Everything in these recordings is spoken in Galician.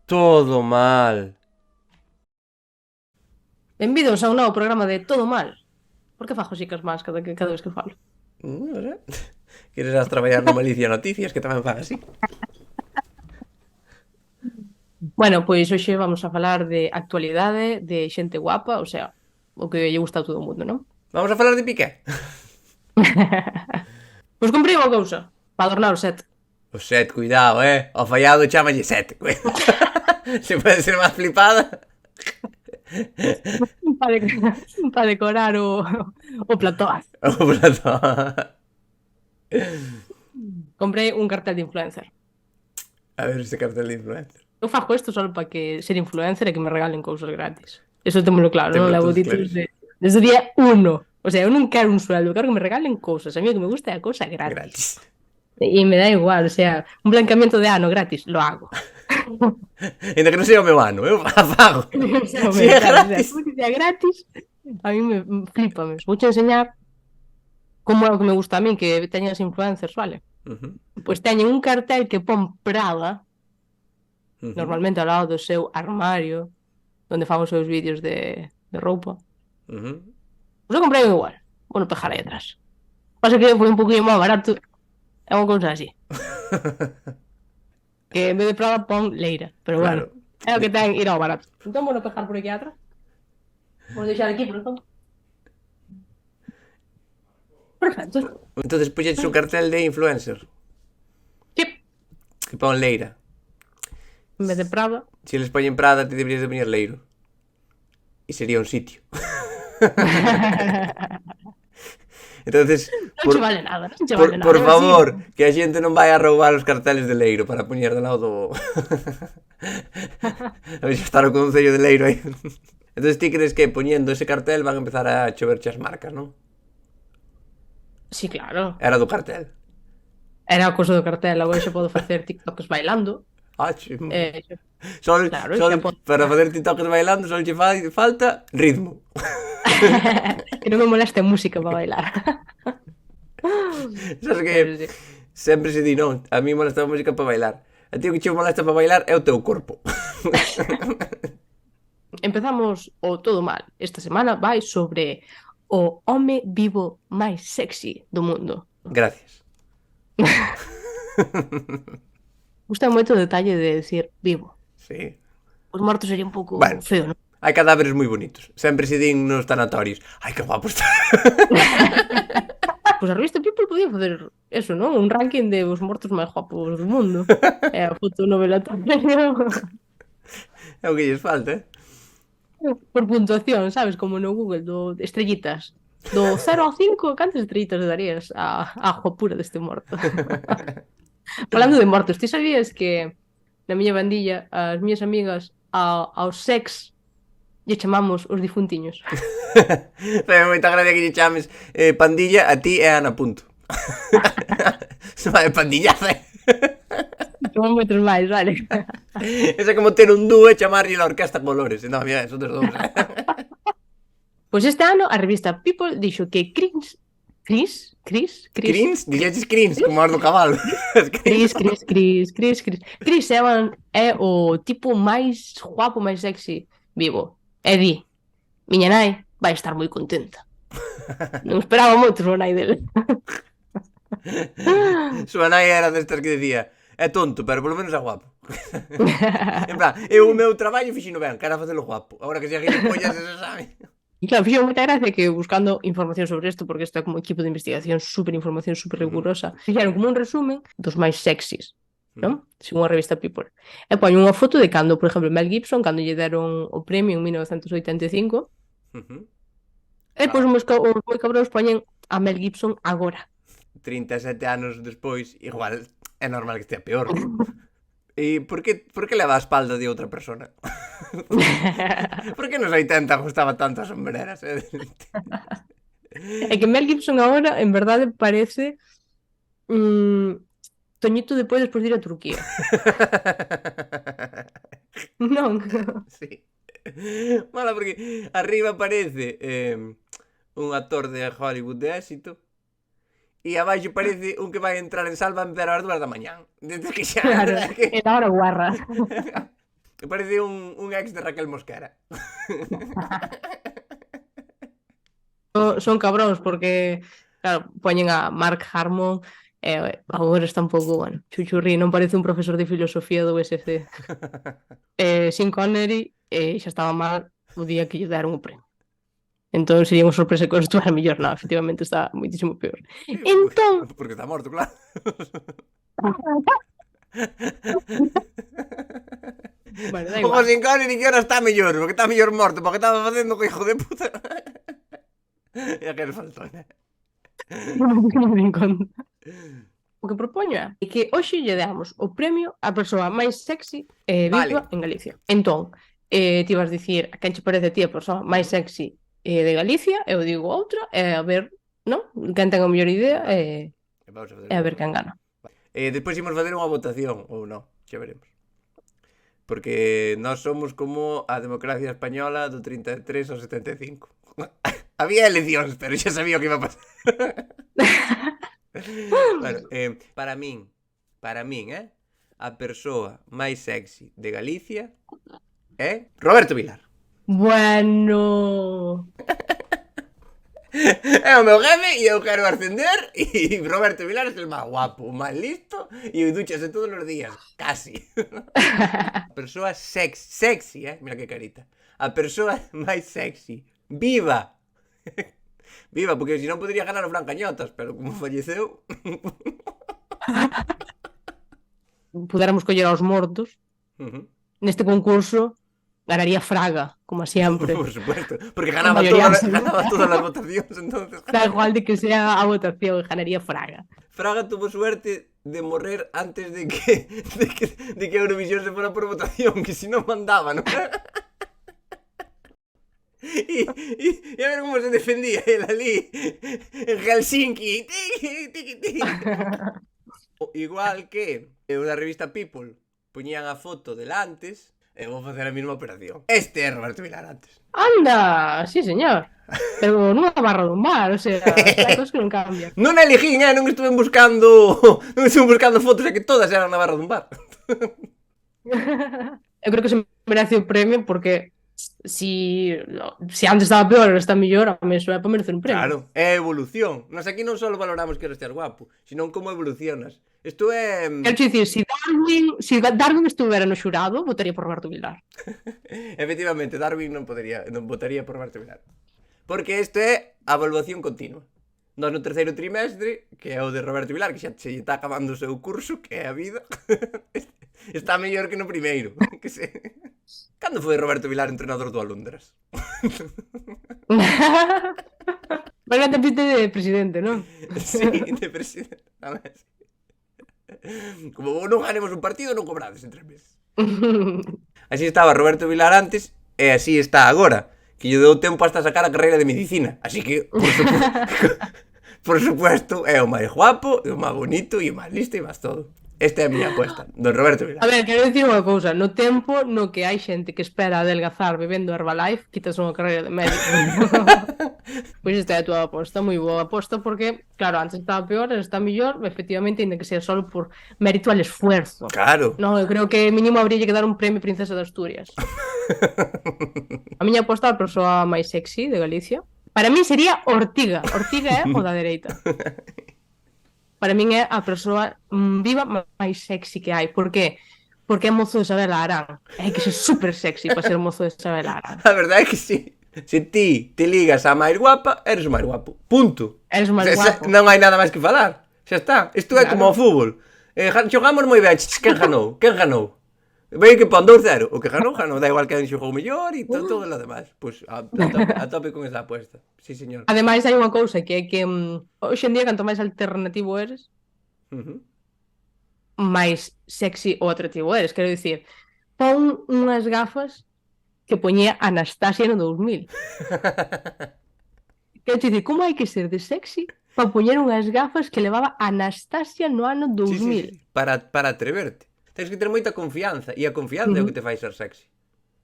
Todo mal. Benvidos a un novo programa de Todo Mal. Por que fago xicas más cada vez que falo? Non sei. Queres as traballar no Malicia Noticias, que tamén fan así. Bueno, pois hoxe vamos a falar de actualidade, de xente guapa, o sea, o que lle gusta a todo o mundo, non? Vamos a falar de Piqué. Pois comprei unha cousa para adornar o set. O set, cuidado, Ao fallado chámalle set. Se pode ser máis flipada. Para decorar o plató. O plató. Comprei un cartel de influencer. A ver ese cartel de influencer. Eu fago isto só para que ser influencer e que me regalen cousas gratis. Eso témolo claro, non Temos levo todos títulos claros. desde o día 1. O sea, eu non quero un sueldo, quero que me regalen cousas. A mí o que me gusta é a cousa gratis. Gratis. Y me da igual, o sea, un blanqueamiento de ano gratis, lo hago. Ainda que non sea o meu ano, eu fago. O sea, Se é claro, o sea, gratis. todo que sea gratis, a mí me flipa. Vou te enseñar como é o que me gusta a mí, que teñen as influencers, vale? Pois teñen un cartel que pon Prada, normalmente ao lado do seu armario, onde fan os seus vídeos de roupa. Pois eu comprei igual, vou no pejar aí atrás. Pasa que foi un poquinho máis barato, é unha cousa así. Que en vez de Prada pon Leira, pero bueno, Claro. é o que ten ir ao barato. Entón vou no pejar por aquí atrás. Vou deixar aquí, por exemplo. Perfecto. Entonces puxeches un cartel de influencer Sí, que pon Leira. en vez de Prada. Se eles poñen Prada, ti deberías de poñer Leiro. E sería un sitio. Entonces, Non che vale nada, non che por, vale nada. por Eu así, favor, que a xente non vai a roubar os carteles de Leiro para poñer do lado do... A ver se está o concello de Leiro aí. Entonces ti crees que poñendo ese cartel van a empezar a choverche as marcas, non? sí, claro. Era do cartel. Era a cousa do cartel, agora xa podo facer TikToks bailando. Ah, Eh, claro, sol xa podo. para facer TikToks bailando só lle fai falta ritmo. Que non me moleste a música para bailar. Sabes que Pero sí. sempre se di non, a mí molesta a música para bailar. A ti o que che molesta para bailar é o teu corpo. Empezamos o todo mal. Esta semana vai sobre o home vivo máis sexy do mundo. Gracias. Gusta moito o detalle de decir vivo. Sí. Os mortos sería un pouco Bueno, feo, non? hai cadáveres moi bonitos. Sempre se din nos tanatorios. Ai, que guapo está. Pois a revista People podía facer eso, non? Un ranking de os mortos máis guapos do mundo. É a foto novelatorio É o que lles falta, por puntuación, sabes? Como no Google, do estrellitas. Do 0 ao 5, cantas estrellitas le darías á guapura deste morto? Falando de mortos, ti sabías que na miña bandilla as miñas amigas aos sex lle chamamos os difuntiños? Fai moita gracia que lle chames pandilla a ti e a Ana Punto. Se vai pandillaza, Somos moitos máis, vale? Esa é como ter un dúo e chamarlle a Orquesta Colores. Non, mira, son dos dous. Pois este ano a revista People dixo que Chris Crins? Dixeches crins, como as do cabalo. Chris Evans é o tipo máis guapo, máis sexy vivo. E di, miña nai vai estar moi contenta. Non esperaba moito a nai dele. Súa nai era destas que decía é tonto, pero polo menos é guapo. En plan, eu o meu traballo fixino ben, que era facelo guapo. Agora que se gilipollas, se sabe. E claro, fixo moita gracia que buscando información sobre isto, porque isto é como equipo de investigación, super información, super rigurosa, fixeron como un resumen dos máis sexys, non? Según a revista People. E poñen unha foto de cando, por exemplo, Mel Gibson, cando lle deron o premio en 1985, e pois os moi cabróns poñen a Mel Gibson agora. 37 anos despois, igual é normal que estea peor. E por que leva a espalda de outra persona? Por que nos 80 gustaba tanto as sombreras? É que Mel Gibson agora, en verdade, parece Toñito despois de ir a Turquía. Non? Sí. Mola porque arriba aparece un actor de Hollywood de éxito e abaixo parece un que vai entrar en Sálvame pero ás 2 da mañán. Desde que xa... Claro, é da hora guarra. Parece un ex de Raquel Mosquera. Son cabróns porque, claro, poñen a Mark Harmon agora está un pouco, bueno, chuchurrí, non parece un profesor de filosofía do USC. Sean Connery xa estaba mal o día que lle deron o premio. Entón sería unha sorpresa que os estuera mellor. Non, efectivamente está moitísimo peor. Entón... Porque está morto, claro. Bueno, da O igual. Sean Connery que ahora está mellor, porque está mellor morto, porque estaba facendo co hijo de puta. E a que nos faltou, né? Non me en conta. O que propoño é que hoxe lle damos o premio á persoa máis sexy viva Vale. en Galicia. Entón, ti vas dicir a quen che parece a ti a persoa máis sexy de Galicia, eu digo outra, e a ver, non? Quen ten a mellor idea Vamos a facer e a ver quen gana. Despois imos facer unha votación, ou non, xa veremos. Porque nós somos como a democracia española do 33 ao 75. Había eleccións, pero xa sabía o que iba a pasar. Bueno, para min, a persoa máis sexy de Galicia é Roberto Vilar. Bueno... É o meu jefe e eu quero ascender e Roberto Vilar é o máis guapo, o máis listo e duchase todos os días, casi. A persoa sexy, mira que carita. A persoa máis sexy, viva. Viva, porque senón podría ganar o Fran Cañotas, pero como falleceu... Pudéramos coller aos mortos. Neste concurso ganaría Fraga, como sempre. Por supuesto, porque ganaba todas as votacións, entonces. Da igual de que sea a votación, ganaría Fraga. Fraga tuvo suerte de morrer antes de que Eurovisión se fuera por votación, que si no mandaba, ¿no? Y a ver cómo se defendía él ali en Helsinki. Igual que na revista People poñían a foto del antes. Vou facer a mesma operación. Este é Roberto Vilar antes. Anda, sí señor. Pero nunha barra dun bar, o sea, hai cosas que non cambian. Non elegín, non estuve buscando fotos e que todas eran na barra dun bar. Eu creo que se merece o premio porque si antes estaba peor, ahora está mellor, a mí eso é para merecer un premio. Claro, é evolución. Nós aquí non só valoramos que eres ter guapo, senón como evolucionas. Isto é... Quero dicir, se Darwin estuvera no xurado, votaría por Roberto Vilar. Efectivamente, Darwin non votaría por Roberto Vilar. Porque isto é a evaluación continua. Nós no terceiro trimestre, que é o de Roberto Vilar, que xa se está acabando o seu curso, que é a vida, está mellor que no primeiro. Cando foi Roberto Vilar entrenador do Alundras? Vai a tapite de presidente, non? Sí, de presidente. Como non ganemos un partido, non cobrades en 3 meses. Así estaba Roberto Vilar antes e así está agora, que lle deu tempo hasta sacar a carreira de medicina. Así que, por supuesto, é o máis guapo, o máis bonito e o máis listo e máis todo. Esta é a miña apuesta, don Roberto Vilar. A ver, quero dicir unha cousa. No tempo no que hai xente que espera adelgazar bebendo Herbalife, quitas unha carreira de médico. Pois esta é a tua aposta, moi boa aposta, porque, claro, antes estaba peor, está mellor, efectivamente, ainda que sea solo por mérito al esfuerzo. Claro. No, eu creo que mínimo habría que dar un premio Princesa de Asturias. A miña aposta a persoa máis sexy de Galicia, para mí sería Ortiga. Ortiga é o da dereita. Para min é a persoa viva máis sexy que hai. Por qué? Porque é mozo de Isabel Arán. Hai que ser super sexy para ser mozo de Isabel Arán. A verdade é que sí. Se ti te ligas a máis guapa, eres o máis guapo. Punto. Eres o máis guapo. Non hai nada máis que falar. Xa está. Isto é como o fútbol. Xogamos moi ben. Quen ganou? Quen ganou? Vei que pon 2-0. O que ganou, da igual que xogou mellor e todo o demás. Pois a tope con esa apuesta. Sí, señor. Ademais, hai unha cousa que é que hoxe en día, canto máis alternativo eres, máis sexy ou atractivo eres. Quero dicir, pon unhas gafas que poñía Anastasia no 2000. Quero dicir, como hai que ser de sexy para poñer unhas gafas que levaba Anastasia no ano 2000? Sí. Para atreverte. Tens que ter moita confianza e a confianza é o que te fai ser sexy.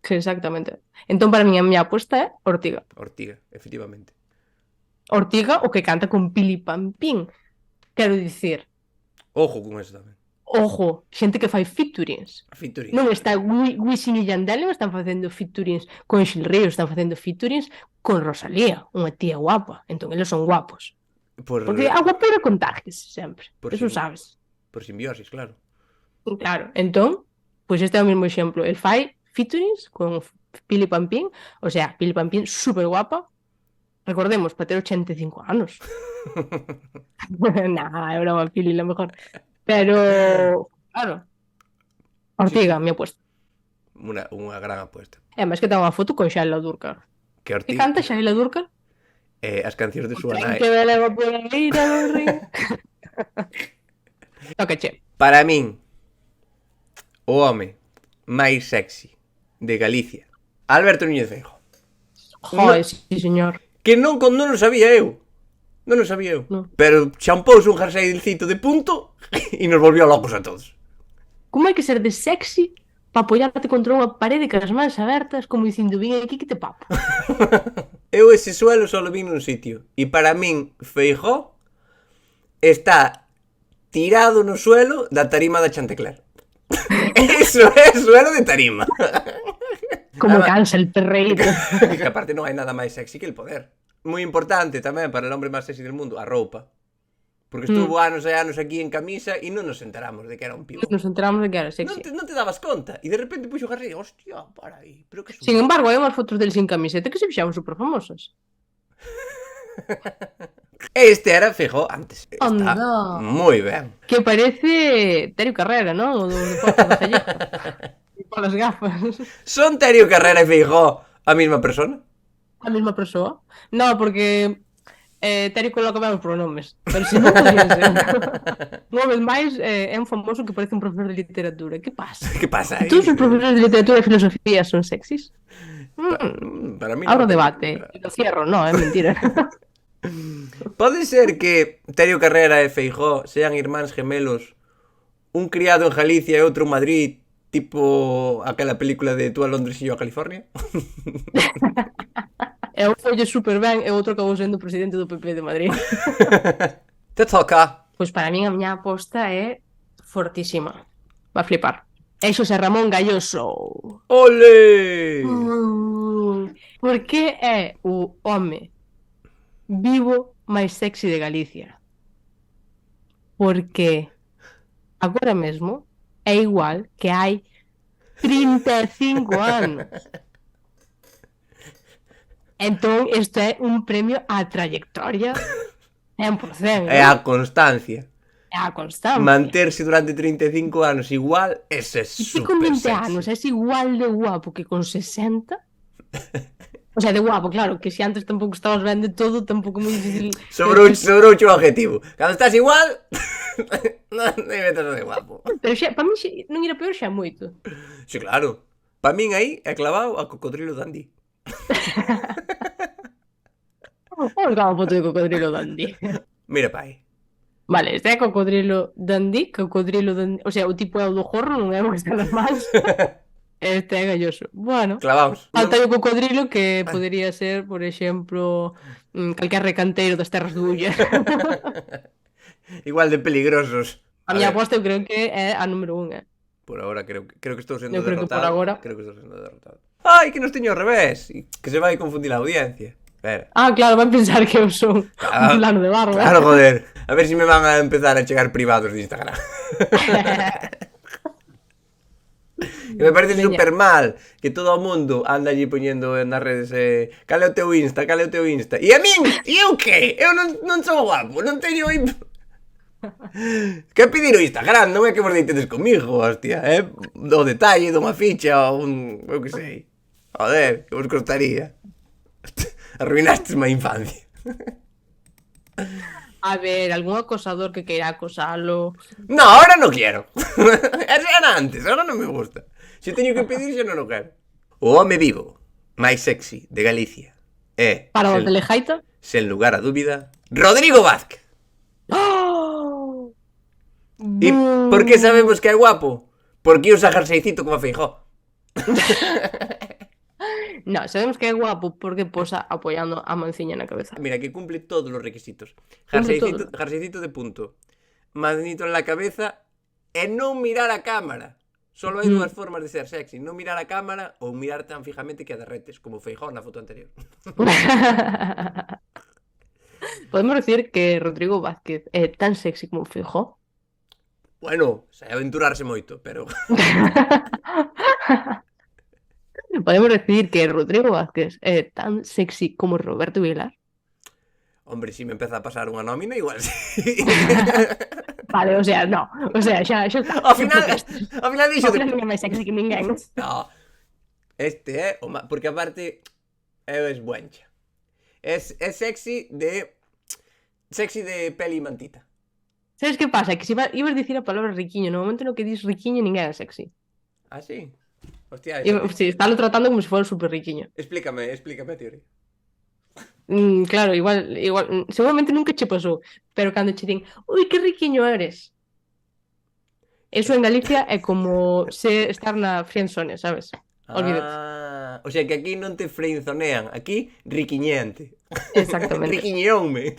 Sí, exactamente. Entón, para mí, a miña aposta é Ortiga. Ortiga, efectivamente. Ortiga, o que canta con Pili Pampín. Quero dicir... Ojo con eso tamén. Ojo, xente que fai featurings. Featuring. Non está Wisin e Yandel, non están facendo featurings con Xil Ríos, están facendo featurings con Rosalía, unha tía guapa. Entón, eles son guapos. Porque a guapura contagias sempre. Eso sabes. Por simbiosis, claro. Claro, entón, pois este é o mesmo exemplo. El fai featurings con Pili Pampín, o sea, Pili Pampín super guapa. Recordemos, para ter 85 anos. Nah, é broma, Pili, la mejor. Pero, claro, Ortiga, sí. Mi apuesta. Unha gran apuesta. Máis que ten unha foto con Xaila Durkar. Que Ortiga? Que canta Xaila Durkar? As cancións de súa nai. Que belego por aí, no río. Tocache. Para min, o home máis sexy de Galicia, Alberto Núñez Feijóo. Joder, sí, señor. Que non o sabía eu. Non o sabía eu. No. Pero champouse un jerseycito de punto e nos volvió locos a todos. Como hai que ser de sexy para apoiarte contra unha parede con as mans abertas como dicindo, vin aquí que te papo? Eu ese suelo só lo vin nun sitio. E para min, Feijóo está tirado no suelo da tarima da Chantecler. Eso é suelo de tarima. Como cansa el perreíto. Que aparte non hai nada máis sexy que el poder. Moi importante tamén para el hombre máis sexy del mundo, a roupa. Porque estuvo anos e anos aquí en camisa e non nos enteramos de que era un pivo. Nos enteramos de que era sexy. Non te dabas conta. E de repente puxo o jersey, hostia, para aí. Pero que sin embargo, hai unhas fotos del sin camiseta que se fixaban super famosas. Este era Feijóo antes. Anda. Está moi ben. Que parece Terio Carrera, ¿no? Do deporte da Calleja. Con las gafas. Son Terio Carrera e Feijóo a mesma persona? A mesma persoa? No, porque Terio coloca ben os pronomes. Pero se non podía ser. Unha vez máis, é un famoso que parece un profesor de literatura. Que pasa? Que pasa aí? Todos os profesores de literatura e filosofía son sexys? Para mí abro debate. Lo cierro, no, é mentira. Pode ser que Terio Carrera e Feijóo sean irmáns gemelos, un criado en Galicia e outro en Madrid, tipo aquela película de Tú a Londres e yo a California? E un folle super ben e outro acabou sendo presidente do PP de Madrid. Te toca. Pois para min a miña aposta é fortísima. Va a flipar. É Xosé Ramón Galloso. Ole! Porque é o home vivo máis sexy de Galicia. Porque agora mesmo é igual que hai 35 anos. Entón, isto é un premio á trayectoria 100%. É a constancia. É a constancia. Manterse durante 35 anos igual, ese é super con 20 sexy. anos é igual de guapo que con 60. O sea, de guapo, claro, que se antes tampouco estabas ben de todo, tampouco moi difícil. Sobrou o objetivo. Cando estás igual, non metas de guapo. Pero xa, para mí non era peor xa moito. Sí, claro. Para min aí é clavado a Cocodrilo Dundee. Vamos a foto de Cocodrilo Dundee. Mira pa aí. Vale, este é Cocodrilo Dundee. O sea, o tipo é o do jorro, non é o que está nas mans. Este é Galloso. Bueno, clavaos. Falta o cocodrilo que podería ser, por exemplo, calquer recanteiro das terras do Ulla. Igual de peligrosos. A miña aposta eu creo que é a número 1. Por agora creo que estou sendo derrotado. Creo que por agora. Creo que estou sendo derrotado. Ai, que nos teño ao revés. Que se vai confundir a audiencia. Espera. Claro, van pensar que eu son un plano de barro. Claro, joder. A ver se me van a empezar a chegar privados de Instagram. Que me parece super mal que todo o mundo anda allí poñendo nas redes cal é o teu Insta, cal é o teu Insta. E a min? E eu que? Eu non sou guapo, non teño... Que pedir o Instagram, non é que vos deitedes comigo, hostia, o detalle dunha ficha ou un... eu que sei. Joder, que vos costaría. Arruinastes má infancia. A ver, algún acosador que queira acosalo. No, ahora no quiero. Eso era antes, ahora non me gusta. Se teño que pedir, xa non o quero. O home vivo máis sexy de Galicia é... Para o telejaita? Sen lugar a dúbida, Rodrigo Vázquez. ¡Oh! E por que sabemos que é guapo? Porque usa jerseycito como a Feijóo. No, sabemos que é guapo porque posa apoiando a manciña na cabeza. Mira, que cumple todos os requisitos. Jerseycito de punto, magnito en la cabeza e non mirar a cámara. Solo hai dúas formas de ser sexy, non mirar a cámara ou mirar tan fijamente que a derretes, como Feijóo na foto anterior. Podemos decir que Rodrigo Vázquez é tan sexy como Feijóo. Bueno, se aventurarse moito, pero... Podemos decir que Rodrigo Vázquez é tan sexy como Roberto Vilar. Hombre, si me empeza a pasar unha nómina, igual sí. Vale, o sea, no. O sea, xa está. Ao final dixo Ao final non é máis sexy que ninguén. No, este é o porque aparte é esbuencha. É sexy de peli e mantita. Sabes que pasa? Que se ibas dicir a palabra riquiño, no momento no que dis riquiño ninguén é sexy. Ah, sí? Hostia, eso... Sí, estalo tratando como se fora super riquiño. Explícame a teoría. Claro, igual, seguramente nunca che pasou, pero cando che din, ui, que riquiño eres. Eso en Galicia é como estar na friendzone, sabes? Olvídate. O sea que aquí non te friendzonean, aquí riquiñente. Exactamente. Riquiñoume.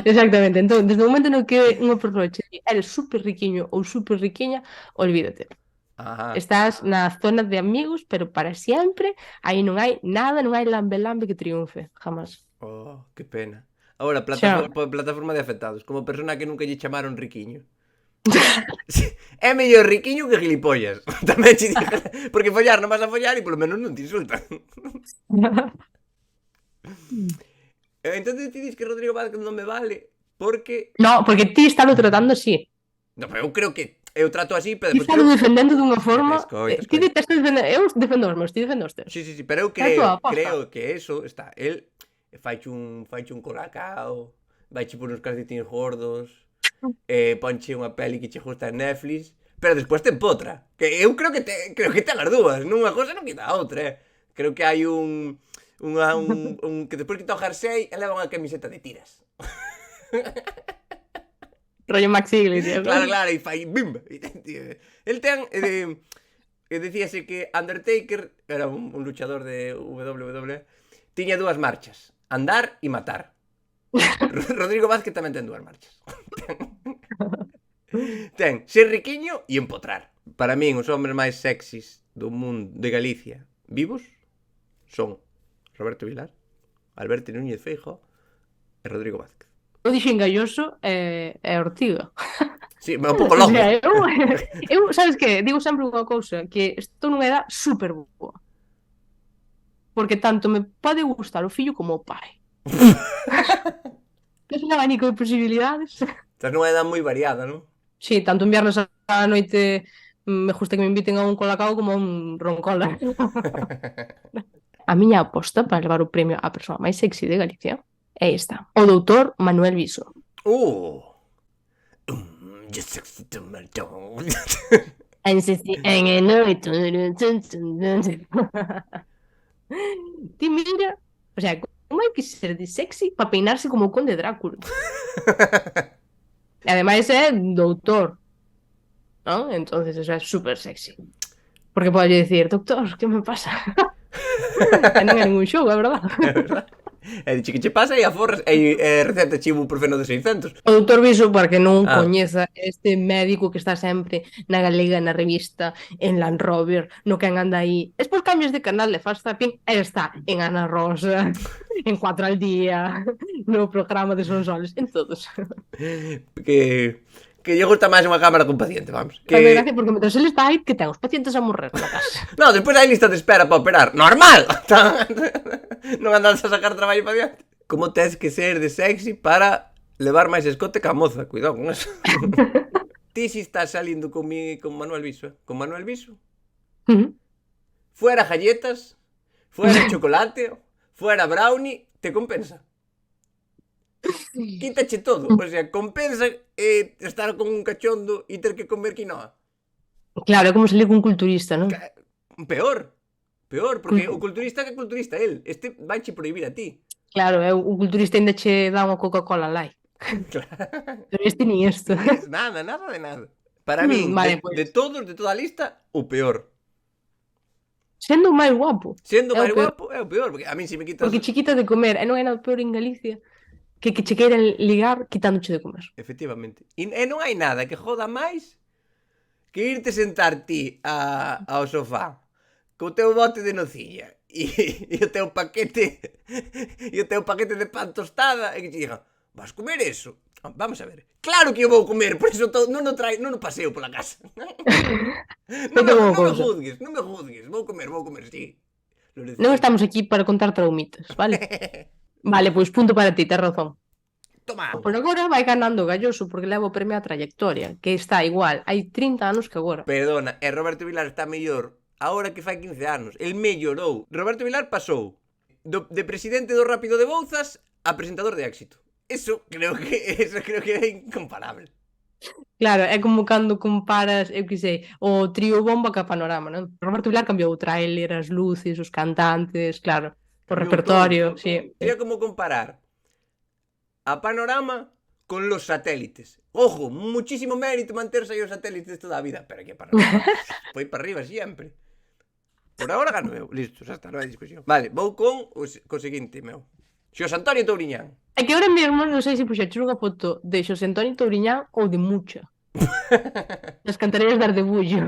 Exactamente. Entón, desde o momento no que unha persoa che di, eres super riquiño ou super riquiña, olvídate. Ajá. Estás na zona de amigos, pero para sempre, aí non hai nada, non hai lambe-lambe que triunfe, jamás. Oh, que pena. Agora, plataforma de afectados, como persona que nunca lle chamaron riquiño. É mellor riquiño que gilipollas. Tamén che dije, porque follar non vas a follar e polo menos non te insultan. Entón ti dis que Rodrigo Vázquez non me vale porque... No, porque ti estás tratando así. No, pero eu creo que eu trato así, pero ti estás defendendo dunha forma... Ti estás defendendo... Eu defendo os meus, ti defendo os teus. Sí, pero eu creo que eso está. El faiche un colacao, vaiche por uns calcetines gordos, ponche unha peli que che gusta en Netflix, pero despois te empotra. Que eu creo que ten as dúas, nunha cosa non quita a outra, Creo que hai un que despois quita o jersey e leva unha camiseta de tiras. Rollo Maxi Iglesias. Claro, e fai bimba. El ten decíase que Undertaker era un luchador de WWE, tiña dúas marchas, andar e matar. Rodrigo Vázquez tamén ten dúas marchas. Ten ser riquiño e empotrar. Para min, os homes máis sexys do mundo de Galicia vivos son Roberto Vilar, Alberto Núñez Feijóo e Rodrigo Vázquez. O dixen Galloso e Ortiga. Sí, un pouco loco. O sea, eu, sabes que? Digo sempre unha cousa, que estou nunha edad super boa. Porque tanto me pode gustar o fillo como o pai. É un abanico de posibilidades. Estás nunha edad moi variada, non? Sí, tanto un viernes a noite me gusta que me inviten a un colacao como a un roncola. A miña aposta para levar o premio á persoa máis sexy de Galicia é esta, o doutor Manuel Viso. Yo sexy to my dog. En el noito. Ti mira, o sea, como hai que ser de sexy para peinarse como o conde Drácula? E ademais é doutor, ¿no? Entonces eso é super sexy. Porque pode dicir, doctor, que me pasa? E non é ningún show, é verdad. É verdad. E dixe que che pasa e aforras e receta chivo ibuprofeno de 600. O doutor Viso, para que non coñeza, este médico que está sempre na Galega, na revista, en Land Rover, no que anda aí. Es por cambios de canal de faz zapping, e está en Ana Rosa, en 4 al día, no programa de Sonsoles, en todos. Que lle gusta máis unha cámara con paciente, vamos. Que... gracia, porque mentras ele está aí, que ten os pacientes a morrer na casa. No, despois hai lista de espera para operar. Normal! Non andas a sacar traballo para diante. Como tes que ser de sexy para levar máis escote que a moza? Cuidado con eso. Ti si estás salindo con Manuel Viso, Con Manuel Viso? Fuera galletas, fuera chocolate, fuera brownie, te compensa. Quítache todo, o sea, compensa estar con un cachondo e ter que comer quinoa. Claro, é como salir con un culturista, non? Peor, porque o culturista que culturista el, este vai che prohibir a ti. Claro, o culturista ainda che dá unha Coca-Cola light. Claro. Pero este ni esto. Nada de nada. Para mí, vale, de todos, de toda a lista, o peor. Sendo o máis guapo. Sendo o máis guapo é o peor, porque a mí se me quitas... Porque chiquita de comer, e non é nada peor en Galicia que che queiran ligar quitándoche de comer. Efectivamente. E non hai nada que joda máis que irte sentar ti ao sofá co teu bote de nocilla e o teu paquete de pan tostada e que te digan, vas comer eso? Vamos a ver. Claro que eu vou comer, por iso non o paseo pola casa. Pero non unha me cousa, juzgues. Vou comer, sí. non Lorecito. estamos aquí para contar traumitas, vale? Vale, pois punto para ti, tes razón. Toma. Por agora vai ganando o Galloso porque leva o premio a trayectoria, que está igual, hai 30 anos que agora. Perdona, e Roberto Vilar está mellor agora que fai 15 anos. El mellorou. Roberto Vilar pasou de presidente do Rápido de Bouzas a presentador de Éxito. Eso creo que é incomparable. Claro, é como cando comparas, eu que sei, o trío Bomba ca Panorama, non? Roberto Vilar cambiou o tráiler, as luces, os cantantes, claro, o Cambiou repertorio, todo. sí. Sería como comparar a Panorama con los satélites. Ojo, muchísimo mérito manterse aí os satélites toda a vida. Pero aquí a Panorama foi para arriba sempre. Por agora gano eu. Listo, xa está, non hai discusión. Vale, vou co seguinte, meu. Xos Antonio Touriñán. É que ahora mesmo non sei se puxeches unha foto de Xosé Antonio Touriñán ou de Mucha. As cantareiras de Ardebullo.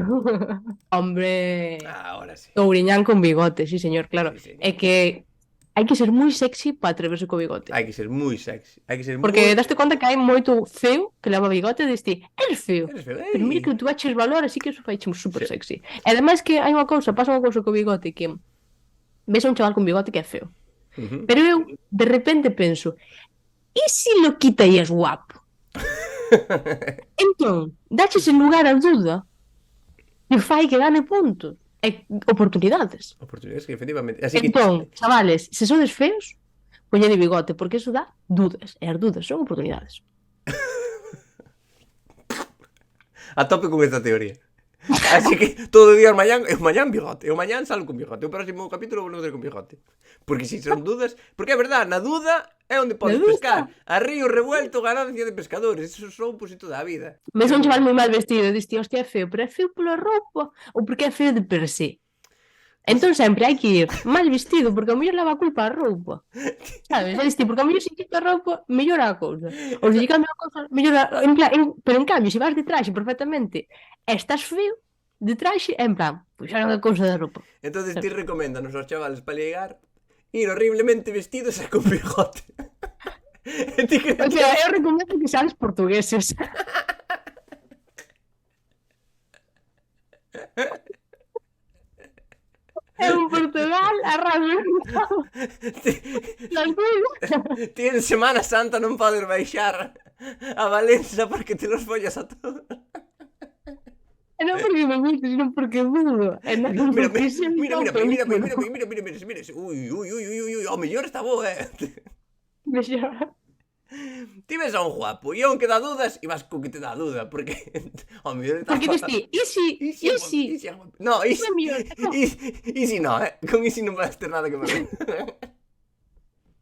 Hombre, Ahora sí. Touriñán con bigote, sí señor, claro. Sí, señor. É que hai que ser moi sexy para atreverse co bigote. Hai que ser moi sexy. Hai que ser Porque moi... daste conta que hai moito feo que leva bigote e diste, eres feo. Eres feo, Pero mira que tú aches valor, así que eso fai super Sí. sexy. E ademais que hai unha cousa, pasa unha cousa co bigote que ves a un chaval con bigote que é feo. Pero eu de repente penso, e se lo quitaías guapo? Entón, daches en lugar a duda e fai que gane puntos e oportunidades. Oportunidades que efectivamente. Así que Entón, chavales, se sodes feos, poñede bigote, porque eso dá dudas, e as dudas son oportunidades. a tope con esta teoría. Así que todo o día o mañán bigote. O mañán salo con bigote. O próximo capítulo volvemos a ter con bigote. Porque si son dudas... Porque é verdad, na duda é onde podes Na duda. pescar. A río revuelto, ganancia de pescadores. Eso son opósito da vida. Ves a un chaval moi mal vestido e diste, hostia, é feo, pero é feo pola roupa ou porque é feo de per se. Entón sempre hai que ir mal vestido, porque a mellor leva a culpa a roupa. Sabes? É diste, porque a mellor se quita a roupa, mellora a cousa. Ou se lle cambia a cousa, mellora... Pero en cambio, se vas de traxe perfectamente e estás feo, de traxe, é en plan, pois xa non é cousa da roupa. Entonces ti recoméndanos aos chavales para ligar ir horriblemente vestidos e con bigote. E ti que O sea, eu recomendo que sean portugueses. En Portugal arrasando las nubes. ti en Semana Santa non podes baixar a Valencia porque te los follas a todos. E non porque me guste, sino porque dudo. E non Mira, porque sempre mira, o peligro. mira. Ui, ao mellor está bo, Mellor. Ti ves a un guapo e aunque dá dudas e vas co que te dá duda, porque ao mellor está... Porque diste, easy. No, É mellor, no. easy no, con easy non vas ter nada que ver.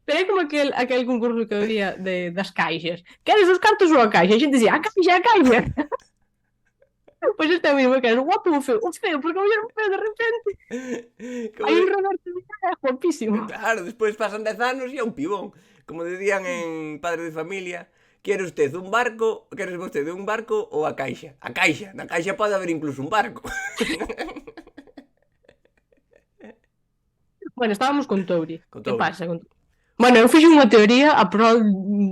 Pero é como aquel concurso que había das caixas. Queres os cartos ou a caixa? E a xente dicía, a caixa. Pois este é o mismo, queres o guapo ou o feo? O feo, porque a mellor o feo de repente. Como Aí de- un Roberto Vilar é guapísimo. Claro, despois pasan 10 anos e é un pibón. Como decían en Padre de Familia, quere usted un barco, queres vostede un barco ou a caixa? A caixa, na caixa pode haber incluso un barco. Bueno, estábamos con Touri. Con Que Touri. pasa? Bueno, eu fixo unha teoría a prol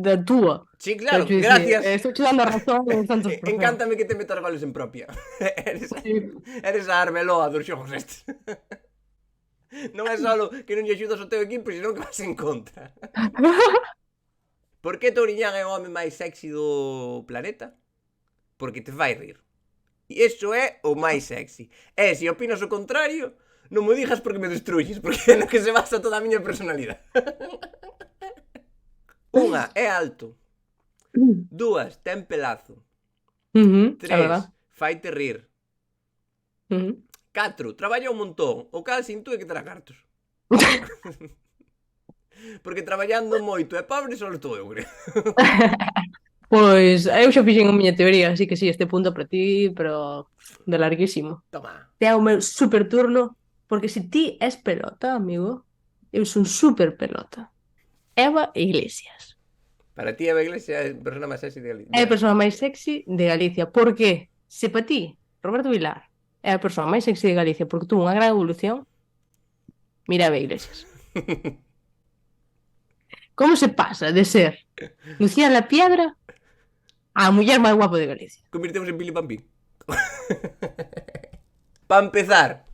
da túa. Sí, claro, Quero dicir, gracias. Estou che dando a razón en tantos procesos. Encántame que te metas goles en propia. Sí. Eres a Arbeloa dos xogos estes. Non é solo que non lle axudas ao teu equipo, senón que vas en contra. Por que Touriñán é o home máis sexy do planeta? Porque te fai rir. E iso é o máis sexy. E se opinas o contrario, non me digas porque me destruyes, porque é no que se basa toda a miña personalidade. Unha, é alto. Dúas, ten pelazo. É Tres, verdad. faite rir. 4, traballa un montón. O cal sin tú é que terá cartos. Porque traballando moito e pobre só estou eu, creo. Pois eu xa fixen a miña teoría, así que sí, este punto para ti, pero de larguísimo. Toma. Te é o meu super turno, porque se ti és pelota, amigo, eu son super pelota. Eva Iglesias. Para ti Eva Iglesias é a persona máis sexy de Galicia. É a persoa máis sexy de Galicia. Por qué? Se para ti, Roberto Vilar, é a persoa máis sexy de Galicia porque tuvo unha gran evolución, mira Eva Iglesias. Como se pasa de ser Lucía la Piedra a muller máis guapo de Galicia? Convirtemos en Pili Pampín. Para empezar,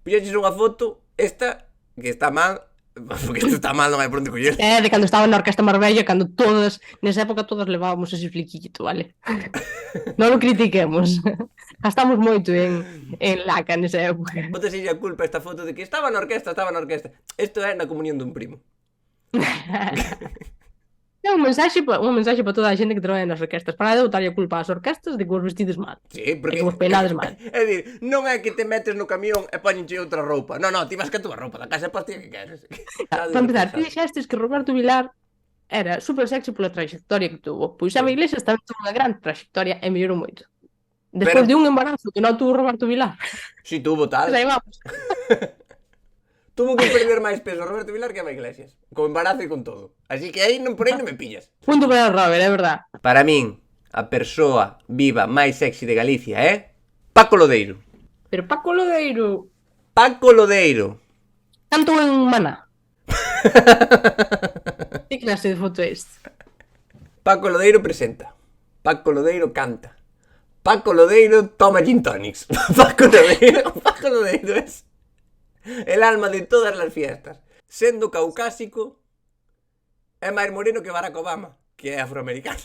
pillaches unha foto, esta, que está mal, porque isto está mal, non hai por onde coller. É de cando estaba na Orquesta Marbella, cando todas, nesa época todas levábamos ese fliquillito, vale? Non lo critiquemos. Gastamos moito en laca nesa época. Botas a culpa esta foto de que estaba na orquesta. Isto é na comunión dun primo. É un mensaxe para toda a xente que traballa nas orquestas. Para de botarlle a culpa ás orquestas de que vos vestides mal. Sí, porque... E que vos peinades mal. É dicir, non é que te metes no camión e poñenche outra roupa. Non, ti vas que a túa roupa da casa e pastilla que queres. Para empezar, ti dixestes que Roberto Vilar era super sexy pola trayectoria que tuvo. Pois Eva Iglesias tamén tuvo unha gran trayectoria e mellorou moito. Despois de un embarazo que non tuvo Roberto Vilar. Si tuvo tal. Aí vamos. Tuvo que perder máis peso Roberto Vilar que Eva Iglesias. Con embarazo e con todo. Así que aí non me pillas. Punto para Robert, é verdad. Para min, a persoa viva máis sexy de Galicia é Paco Lodeiro. Pero Paco Lodeiro... Paco Lodeiro. Canto en Maná. Que clase de foto é este? Paco Lodeiro presenta. Paco Lodeiro canta. Paco Lodeiro toma gin tonics. Paco Lodeiro es el alma de todas las fiestas. Sendo caucásico, é máis moreno que Barack Obama, que é afroamericano.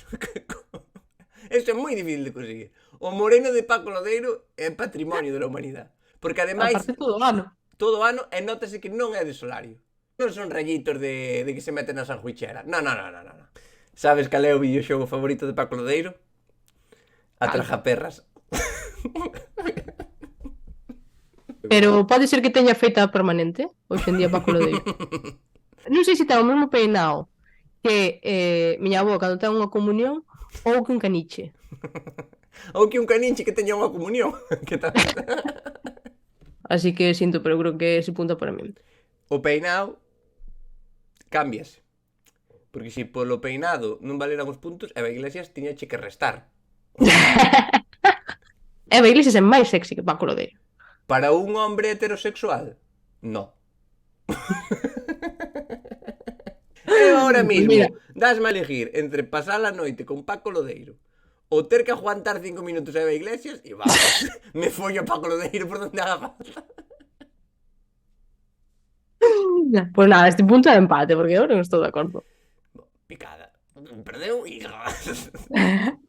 Eso é moi difícil de conseguir. O moreno de Paco Lodeiro é patrimonio da humanidade. Porque ademais... Aparte todo ano, e nótase que non é de solario. Non son rayitos de que se meten na sanjuichera. Non. Sabes cal é o videoxogo favorito de Paco Lodeiro? Atrajaperras. Pero pode ser que teña feita permanente hoxe en día Paco Lodeiro. Non sei se ten o mesmo peinado que miña avó cando ten unha comunión ou que un caniche. Ou que un caniche que teña unha comunión. Que tal? Así que sinto, pero creo que se punta para mí. O peinado cámbiase. Porque se polo peinado non valeran os puntos, Eva Iglesias tiñache que restar. Eva Iglesias é máis sexy que Paco Lodeiro. Para un hombre heterosexual, no. E ahora mismo, dasme a elegir entre pasar a noite con Paco Lodeiro ou ter que aguantar 5 minutos a Eva Iglesias e vamos, me follo a Paco Lodeiro por donde haga falta. Pues nada, este punto é empate, porque eu non estou de acordo. Picada. Perdeu e...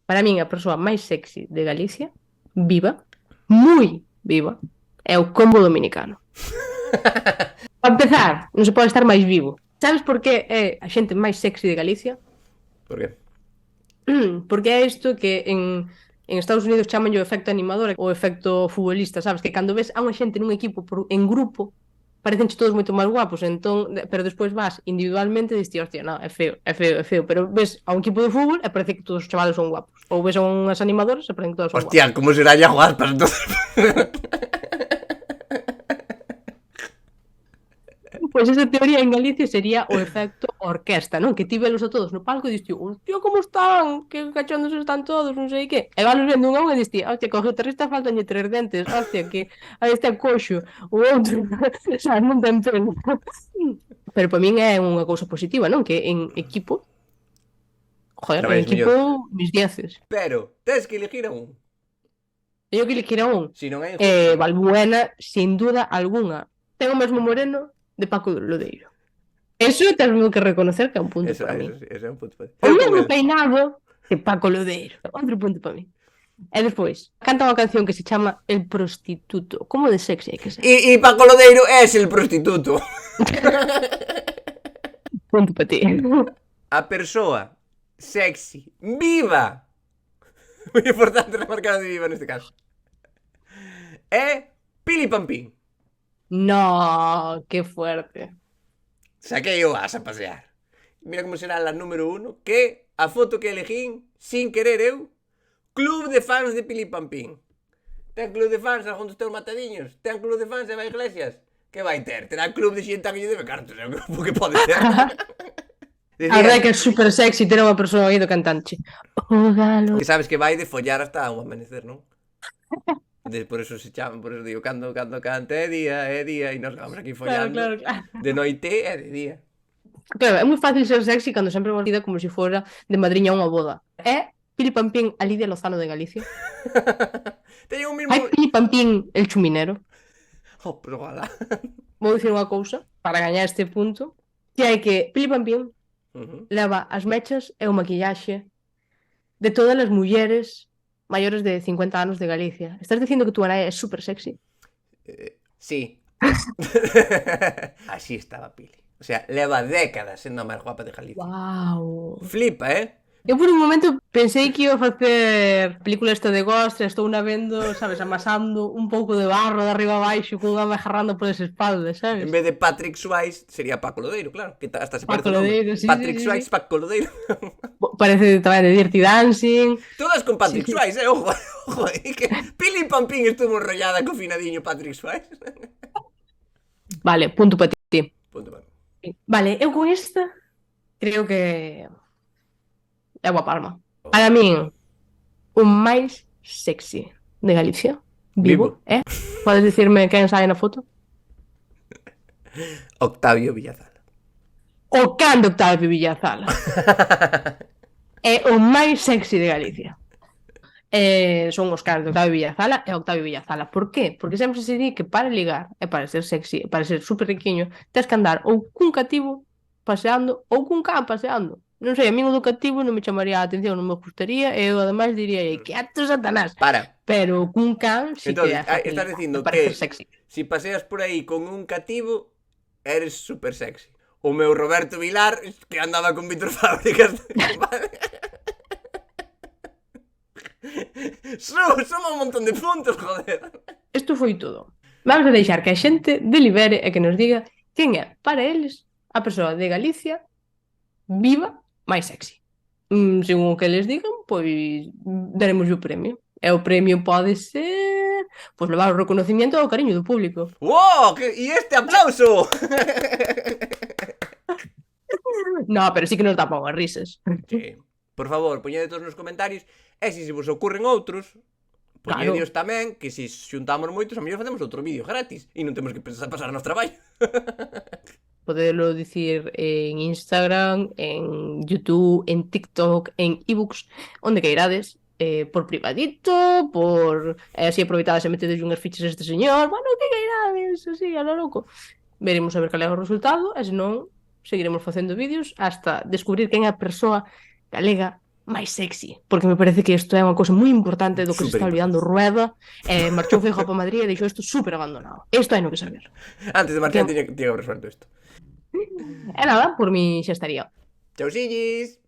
Para min, a persoa máis sexy de Galicia, viva, moi viva, é o combo dominicano. Para empezar, non se pode estar máis vivo. Sabes por que é a xente máis sexy de Galicia? Por qué? Porque é isto que en Estados Unidos chaman o efecto animador ou efecto futbolista, sabes? Que cando ves a unha xente nun equipo en grupo, parecenche todos moito máis guapos, entón, pero despois vas individualmente e distes, hostia, non, é feo, pero ves a un equipo de fútbol e parece que todos os chavales son guapos. Ou ves a unhas animadoras e parece que todos son guapos. Hostia, como será ya guapas entonces? Pois esa teoría en Galicia sería o efecto orquesta, non? Que ti velos a todos no palco e distes, hostia, como están? Que cachondos están todos, non sei que. E valos vendo un a un e distes, hostia, que o guitarrista faltanlle 3 dentes, hostia, que aí está coxo, o outro, sabes, non ten pelo. Pero para min é unha cousa positiva, non? Que en equipo, joder, en equipo, mis dieces. Pero, tens que elegir a un. Eu que elegir a un. Si non hai... Balbuena, sin duda alguna. Ten o mesmo moreno de Paco Lodeiro. Eso tengo que reconocer que é un punto para mí. Eso é un punto para mí. O mesmo peinado que Paco Lodeiro. Outro punto para mí. E despois, canta unha canción que se chama El Prostituto. Como de sexy hai que ser. E Paco Lodeiro é el prostituto. Punto para ti. A persoa sexy, viva. Moi importante remarcar de viva neste caso. É Pili Pampín. No, qué fuerte. Saquei o as a pasear. Mira como será la número 1, que a foto que elegín, sin querer eu, club de fans de Pili Pampín. Ten club de fans algún dos teus matadiños? Ten club de fans de Eva Iglesias? Que vai ter? Terá club de xente que lle debe cartos, é o grupo que pode ter. A verdade é que é super sexy ter unha persoa aí do cantante. O galo. Que sabes que vai de follar hasta o amanecer, non? Por eso se chama, por eso digo, cando cante é día, e nos vamos aquí Claro, follando. claro, claro. De noite é de día. Claro, é moi fácil ser sexy cando sempre vestida como se fora de madriña a unha boda. É Pili Pampín a Lidia Lozano de Galicia. Teño un mismo... Hai Pili Pampín el chuminero. Oh, pero ojalá. Vou dicir unha cousa para gañar este punto, que é que Pili Pampín leva as mechas e o maquillaxe de todas as mulleres maiores de 50 anos de Galicia. Estás dicindo que tu nai é super sexy? Sí. Así estaba Pili. O sea, leva décadas sendo a máis guapa de Galicia. Wow. Flipa, Eu por un momento pensei que iba a facer película esta de Ghost, estou na vendo, sabes, amasando un pouco de barro de arriba a baixo con unha agarrando por ese espalda, sabes? En vez de Patrick Swayze, sería Paco Lodeiro, claro. Que hasta se parece Paco o nome. Lodeiro, sí, Patrick sí, Swayze, sí. Paco Lodeiro. Parece tamén de Dirty Dancing. Todas con Patrick Sí. Swayze, ojo. Ojo, que Pili Pampín estuvo enrollada co finadiño Patrick Swayze. Vale, punto para ti. Punto para mí. Vale, eu con esta creo que é Boa Palma. Para min, o máis sexy de Galicia, vivo, Vivo. Podes dicirme quen sai na foto? Octavio Villazala. O can de Octavio Villazala. É o máis sexy de Galicia. Son os caras de Octavio Villazala e Octavio Villazala. Por qué? Porque sempre se di que para ligar e para ser sexy, para ser super riquiño, tens que andar ou cun cativo paseando ou cun can paseando. Non sei, a min o do cativo non me chamaría a atención, non me gustaría, e eu ademais diría que ato Satanás. Para. Pero cun can sí Entonces, que é fácil, estás dicindo me parece que sexy. si paseas por aí con un cativo, eres super sexy. O meu Roberto Vilar, que andaba con Víctor Fábricas. Soma un montón de puntos, joder. Isto foi todo. Vamos a deixar que a xente delibere e que nos diga quen é, para eles, a persoa de Galicia viva máis sexy. Según o que les digan, pois daremos o premio. E o premio pode ser pois levar o reconocimiento e o cariño do público. ¡Wow! ¡Y este aplauso! No, pero sí que nos dá para unhas risas. Sí. Por favor, poñedetos nos comentarios. E se vos ocurren outros, poñedios tamén, que se xuntamos moitos, a mellor facemos outro vídeo gratis e non temos que pasar nos traballo. Podelo dicir en Instagram, en YouTube, en TikTok, en ebooks, onde queirades, por privadito, por así aproveitades e metedes unhas fichas a este señor, bueno, que queirades, así, a lo loco. Veremos a ver cal é o resultado, e senón seguiremos facendo vídeos hasta descubrir quen é a persoa galega máis sexy, porque me parece que isto é unha cousa moi importante do que se está olvidando Rueda, marchou Feijóo para Madrid e deixou isto super abandonado. Isto hai no que saber. Antes de marchar tiña que haber resuelto isto. E nada, por mi xa estaría. Chausillis!